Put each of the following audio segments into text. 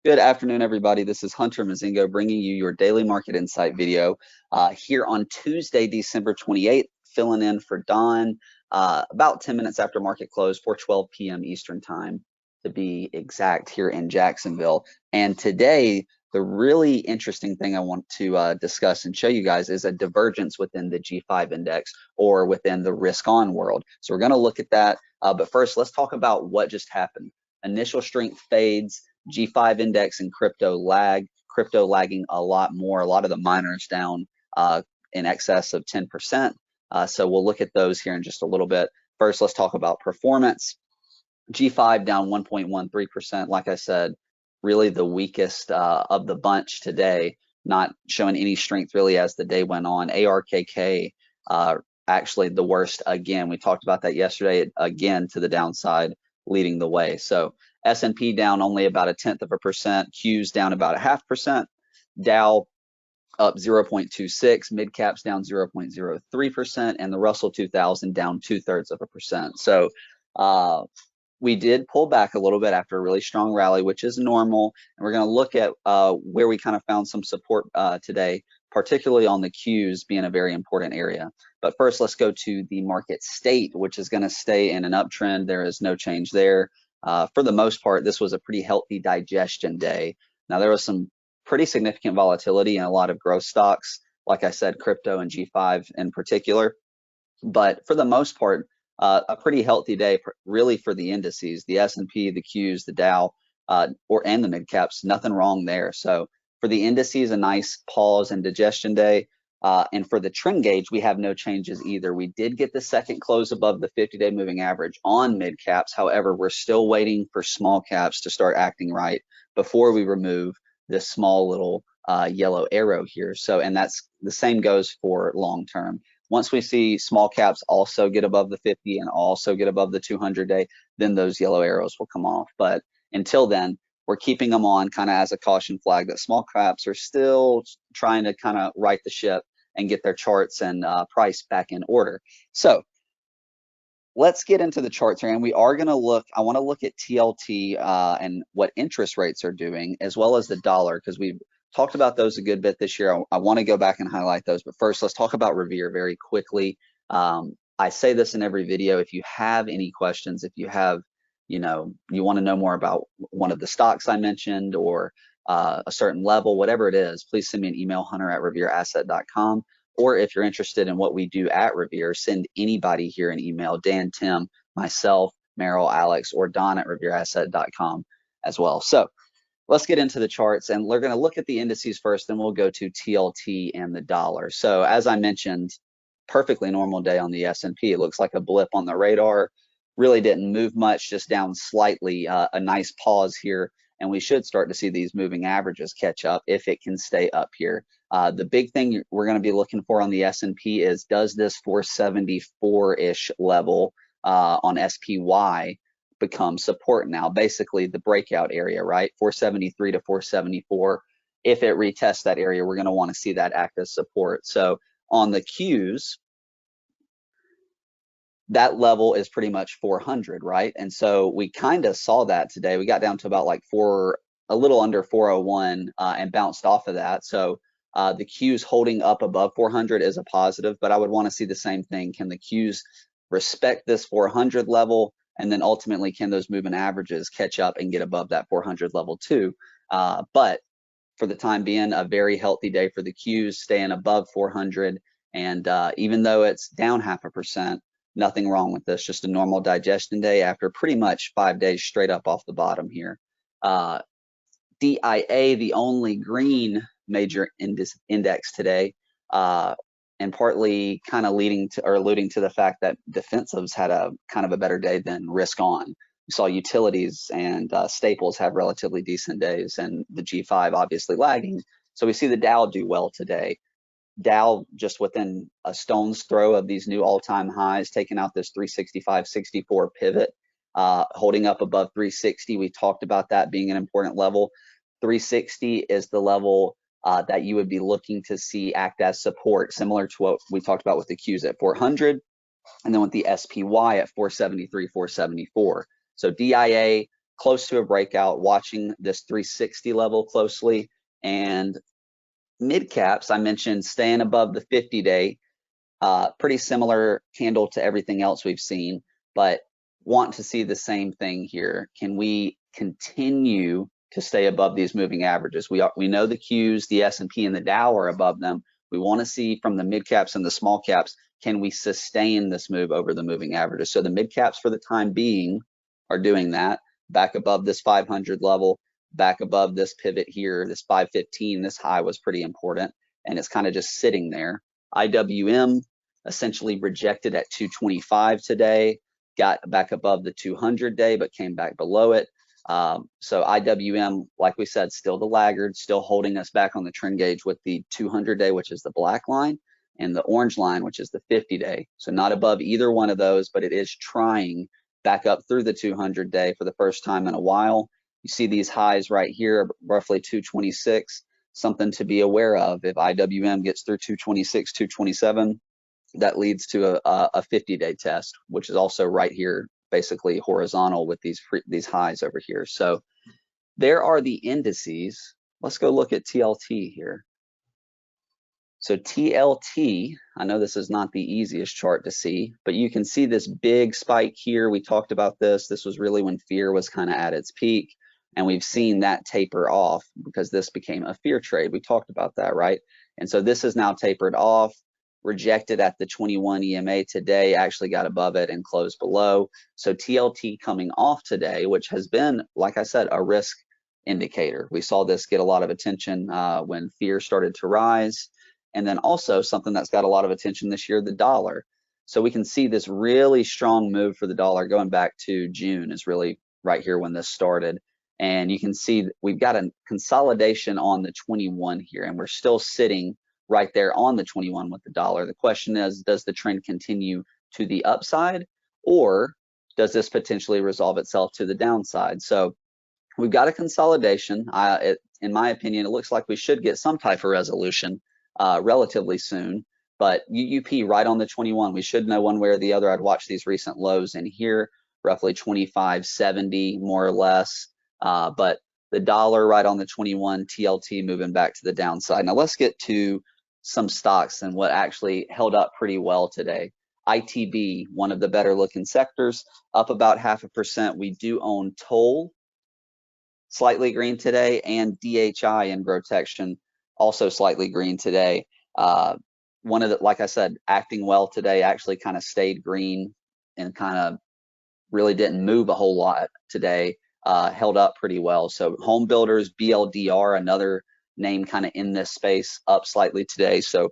Good afternoon, everybody. This is Hunter Mozingo bringing you your daily market insight video here on Tuesday, December 28th, filling in for Don about 10 minutes after market close, 4:12 p.m. Eastern time to be exact here in Jacksonville. And today, the really interesting thing I want to discuss and show you guys is a divergence within the G5 index or within the risk on world. So we're going to look at that. But first, let's talk about what just happened. Initial strength fades. G5 index and crypto lagging a lot more. A lot of the miners down in excess of 10%. So we'll look at those here in just a little bit. First, let's talk about performance. G5 down 1.13%. Like I said, really the weakest of the bunch today, not showing any strength really as the day went on. ARKK actually the worst again. We talked about that yesterday, again to the downside, leading the way. So S&P down only about 0.1%, Qs down about 0.5%, Dow up 0.26, mid caps down 0.03%, and the Russell 2000 down 0.2%. So we did pull back a little bit after a really strong rally, which is normal. And we're going to look at where we kind of found some support today, particularly on the Qs being a very important area. But first, let's go to the market state, which is going to stay in an uptrend. There is no change there. For the most part, this was a pretty healthy digestion day. Now, there was some pretty significant volatility in a lot of growth stocks, like I said, crypto and G5 in particular. But for the most part, a pretty healthy day, really, for the indices, the S&P, the Qs, the Dow, and the mid caps. Nothing wrong there. So for the indices, a nice pause and digestion day. And for the trend gauge, we have no changes either. We did get the second close above the 50-day moving average on mid caps. However, we're still waiting for small caps to start acting right before we remove this small little yellow arrow here. So, and that's the same goes for long term. Once we see small caps also get above the 50 and also get above the 200-day, then those yellow arrows will come off. But until then, we're keeping them on kind of as a caution flag that small caps are still trying to kind of right the ship and get their charts and price back in order. So let's get into the charts here, and we are going to look, I want to look at TLT and what interest rates are doing, as well as the dollar, because we've talked about those a good bit this year. I want to go back and highlight those, but first let's talk about Revere very quickly. I say this in every video. If you have any questions, if you have, you want to know more about one of the stocks I mentioned or a certain level, whatever it is, please send me an email, hunter@revereasset.com. Or if you're interested in what we do at Revere, send anybody here an email, Dan, Tim, myself, Merrill, Alex, or Don at revereasset.com as well. So let's get into the charts, and we're going to look at the indices first, then we'll go to TLT and the dollar. So as I mentioned, perfectly normal day on the S&P. It looks like a blip on the radar. Really didn't move much, just down slightly. A nice pause here, and we should start to see these moving averages catch up if it can stay up here. The big thing we're going to be looking for on the S&P is, does this 474-ish level on SPY become support now? Basically the breakout area, right? 473 to 474. If it retests that area, we're going to want to see that act as support. So on the Qs, that level is pretty much 400, right? And so we kind of saw that today. We got down to about like a little under 401 and bounced off of that. So the Qs holding up above 400 is a positive, but I would want to see the same thing. Can the Qs respect this 400 level? And then ultimately, can those moving averages catch up and get above that 400 level too? But for the time being, a very healthy day for the Qs, staying above 400. And even though it's down 0.5%, nothing wrong with this, just a normal digestion day after pretty much 5 days straight up off the bottom here. DIA, the only green major index today, and partly kind of leading to or alluding to the fact that defensives had a kind of a better day than risk on. We saw utilities and staples have relatively decent days, and the G5 obviously lagging. So we see the Dow do well today. Dow just within a stone's throw of these new all-time highs, taking out this 365.64 pivot, holding up above 360. We talked about that being an important level. 360 is the level that you would be looking to see act as support, similar to what we talked about with the Qs at 400, and then with the SPY at 473, 474. So DIA close to a breakout, watching this 360 level closely. And mid caps, I mentioned staying above the 50-day, pretty similar candle to everything else we've seen, but want to see the same thing here. Can we continue to stay above these moving averages? We know the Qs, the S&P, and the Dow are above them. We want to see from the mid caps and the small caps, can we sustain this move over the moving averages? So the mid caps for the time being are doing that, back above this 500 level, back above this pivot here, this 515, this high was pretty important, and it's kind of just sitting there. IWM essentially rejected at 225 today, got back above the 200 day, but came back below it. So IWM, like we said, still the laggard, still holding us back on the trend gauge with the 200 day, which is the black line, and the orange line, which is the 50 day. So not above either one of those, but it is trying back up through the 200 day for the first time in a while. You see these highs right here, roughly 226, something to be aware of. If IWM gets through 226, 227, that leads to a 50-day test, which is also right here, basically horizontal with these highs over here. So there are the indices. Let's go look at TLT here. So TLT, I know this is not the easiest chart to see, but you can see this big spike here. We talked about this. This was really when fear was kind of at its peak, and we've seen that taper off because this became a fear trade. We talked about that, right? And so this is now tapered off, rejected at the 21 EMA today, actually got above it and closed below. So TLT coming off today, which has been, like I said, a risk indicator. We saw this get a lot of attention when fear started to rise. And then also something that's got a lot of attention this year, the dollar. So we can see this really strong move for the dollar going back to June is really right here when this started. And you can see we've got a consolidation on the 21 here, and we're still sitting right there on the 21 with the dollar. The question is, does the trend continue to the upside, or does this potentially resolve itself to the downside? So we've got a consolidation. In my opinion, it looks like we should get some type of resolution relatively soon, but UUP right on the 21. We should know one way or the other. I'd watch these recent lows in here, roughly 25.70 more or less, but the dollar right on the 21, TLT moving back to the downside. Now let's get to some stocks and what actually held up pretty well today. ITB, one of the better looking sectors, up about 0.5%. We do own Toll, slightly green today, and DHI in Protection, also slightly green today. One of the, like I said, acting well today, actually kind of stayed green and kind of really didn't move a whole lot today, held up pretty well. So home builders, BLDR, another name kind of in this space, up slightly today. So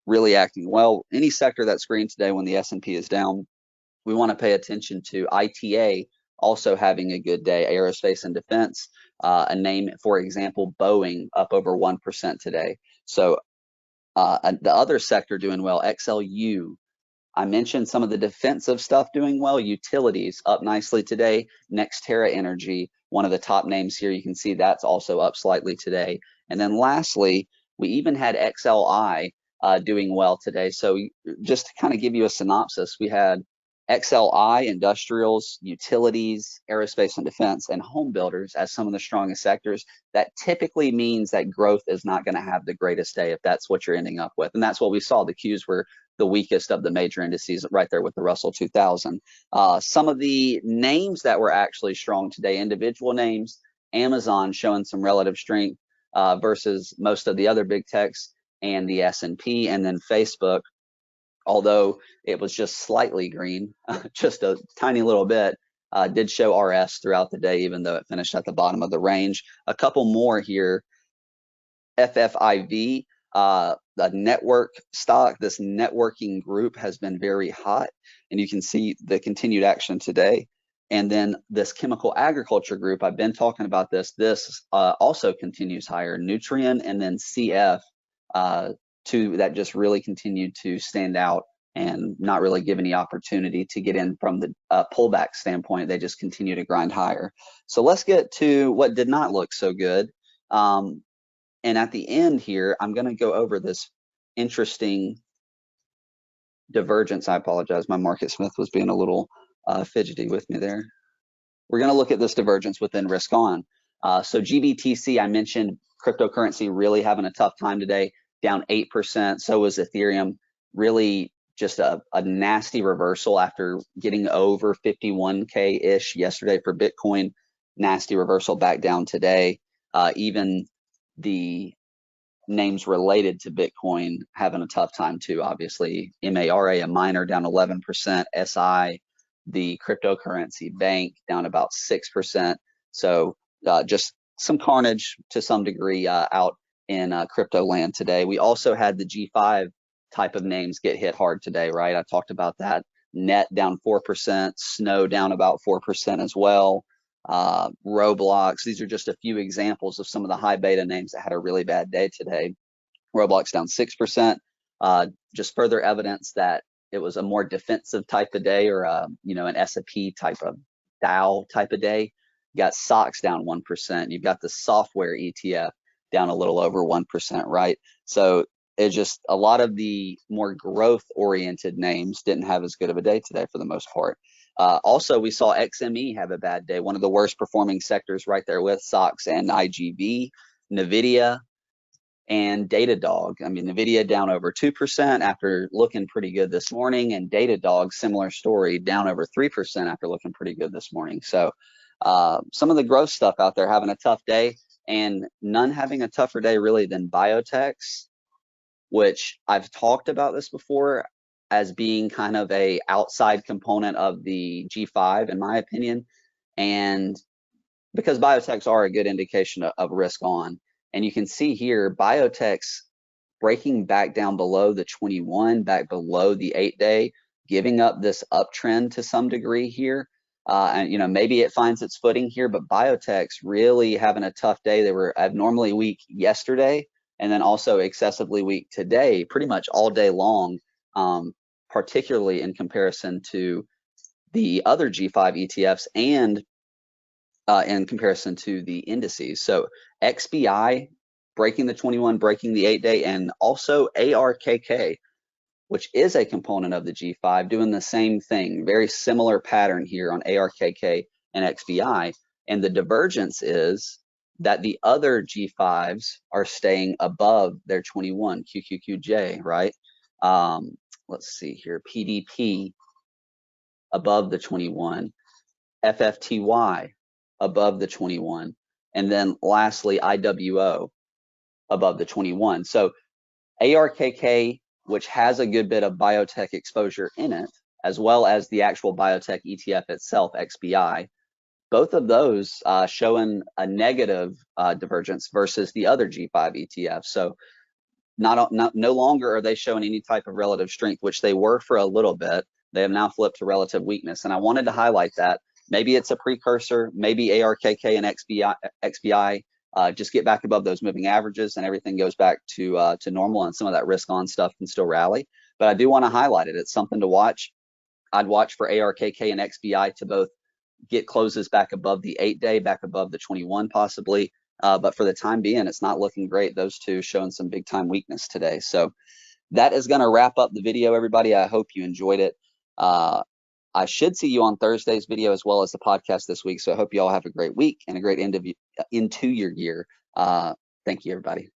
really acting well. Any sector that's green today when the S&P is down, we want to pay attention to. ITA also having a good day, aerospace and defense. A name, for example, Boeing, up over 1% today. So the other sector doing well, XLU. I mentioned some of the defensive stuff doing well. Utilities up nicely today. NextEra Energy, one of the top names here. You can see that's also up slightly today. And then lastly, we even had XLI doing well today. So just to kind of give you a synopsis, we had XLI, industrials, utilities, aerospace and defense, and home builders as some of the strongest sectors. That typically means that growth is not going to have the greatest day if that's what you're ending up with. And that's what we saw. The Qs were the weakest of the major indices, right there with the Russell 2000. Some of the names that were actually strong today, individual names, Amazon showing some relative strength versus most of the other big techs and the S&P, and then Facebook, although it was just slightly green, just a tiny little bit, did show RS throughout the day, even though it finished at the bottom of the range. A couple more here. FFIV, the network stock, this networking group has been very hot, and you can see the continued action today. And then this chemical agriculture group, I've been talking about this. This also continues higher. Nutrien and then CF, two that just really continued to stand out and not really give any opportunity to get in from the pullback standpoint. They just continue to grind higher. So let's get to what did not look so good. And at the end here, I'm going to go over this interesting divergence. I apologize. My Market Smith was being a little fidgety with me there. we're going to look at this divergence within risk on. So GBTC, I mentioned cryptocurrency really having a tough time today, down 8%. So was Ethereum, really just a nasty reversal after getting over 51K-ish yesterday for Bitcoin. Nasty reversal back down today. Even the names related to Bitcoin having a tough time too, obviously. MARA, a miner, down 11%. SI, the cryptocurrency bank, down about 6%. So just some carnage to some degree out in crypto land today. We also had the G5 type of names get hit hard today, right? I talked about that. Net down 4%, Snow down about 4% as well. Roblox, these are just a few examples of some of the high beta names that had a really bad day today. Roblox down 6%, just further evidence that it was a more defensive type of day, or an S&P type of Dow type of day. You got stocks down 1%. You've got the software ETF down a little over 1%, right? So it's just a lot of the more growth-oriented names didn't have as good of a day today for the most part. Also, we saw XME have a bad day, one of the worst performing sectors right there with SOX and IGV, NVIDIA, and Datadog. I mean, NVIDIA down over 2% after looking pretty good this morning, and Datadog, similar story, down over 3% after looking pretty good this morning. So some of the growth stuff out there having a tough day, and none having a tougher day really than biotechs, which I've talked about this before as being kind of a outside component of the G5, in my opinion, and because biotechs are a good indication of risk on. And you can see here, biotechs breaking back down below the 21, back below the 8-day, giving up this uptrend to some degree here. And maybe it finds its footing here, but biotechs really having a tough day. They were abnormally weak yesterday, and then also excessively weak today, pretty much all day long, particularly in comparison to the other G5 ETFs and in comparison to the indices. So XBI breaking the 21, breaking the 8-day, and also ARKK, which is a component of the G5, doing the same thing. Very similar pattern here on ARKK and XBI. And the divergence is that the other G5s are staying above their 21, QQQJ, right? Let's see here, PDP above the 21, FFTY above the 21, and then lastly IWO above the 21. So ARKK, which has a good bit of biotech exposure in it, as well as the actual biotech ETF itself, XBI, both of those showing a negative divergence versus the other G5 ETFs. So no longer are they showing any type of relative strength, which they were for a little bit. They have now flipped to relative weakness, and I wanted to highlight that. Maybe it's a precursor, maybe ARKK and XBI just get back above those moving averages and everything goes back to normal, and some of that risk on stuff can still rally. But I do want to highlight it. It's something to watch. I'd watch for ARKK and XBI to both get closes back above the 8-day, back above the 21 possibly. But for the time being, it's not looking great. Those two showing some big time weakness today. So that is going to wrap up the video, everybody. I hope you enjoyed it. I should see you on Thursday's video as well as the podcast this week. So I hope you all have a great week and a great end into your year. Thank you, everybody.